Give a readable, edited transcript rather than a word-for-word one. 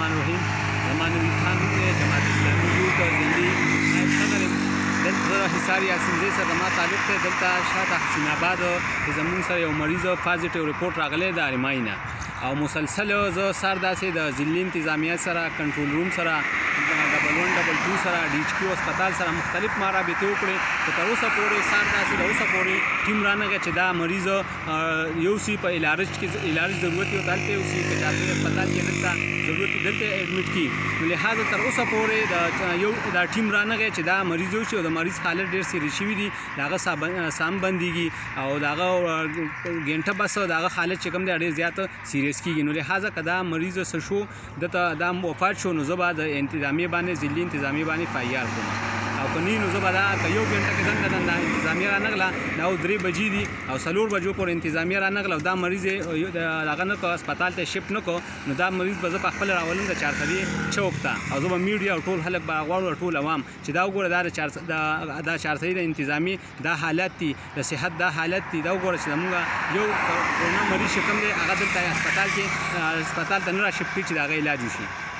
الرحمن الرحیم. زما نوید خان نوم دی، جماعت اسلامي ګروپ زندې نایب صدر یم. دلته حصار یاسینزۍ سره زما تعلق دی. دلته شاته حسین آباد کې زموږ سره یو مریض پازیټیو ریپورټ راغلی د ارمای نه، او مسلسل زه سر داسې د ضلعي انتظامیه سره، کنټرول روم سره، ډبل 1 ډبل 2 سره، ډي ایچ کیو هسپتال سره مختلف ما رابطې وکړې، خو تر اوسه پورې سر داسې د اوسه پورې ټیم رانغی چې دا مریض یو سی په علاج ضرورت یو دلته یو سی په چارپور هسپتال کې دلته ضرورت دلته ایډمیټ کړي. نو لهذا تر اوسه پورې دا ټیم رانغی چې دا مریض یو شي او د مریض حالت ډېر سیریس شوي دي، د هغه سام بندېږي او د هغه ګنټه بس د هغه حالت چې کوم دی ډېر زیات سیریس کېږي. نو لهذا که دا مریض څه شو دته دا وفات شو، نو زه به د انتظامیې باندې ضلعي انتظامیې باندې فعال کړم، او که نه نو زه به دا که یو ګنټه کې دنده انتظامیه رانغله، دا اوس 3 بجې دي او 4 بجو پورې انتظامیه رانغله او دا مریض یې هغه نه کړه هسپتال ته شفټ نه کړو، نو دا مریض به زه په خپله راولم د چارسدي چوک ته، او زه به میډیا او ټول خلک به غواړو ټول عوام چې دا وګوره دا چارسدي د انتظامي دا حالت دي، د صحت دا حالت دي، دا وګوره چې زموږ یو کرونا مریض چې کوم دی هغه دلته هسپتال ته نه را شفټ کړي چې د هغه علاج وشي.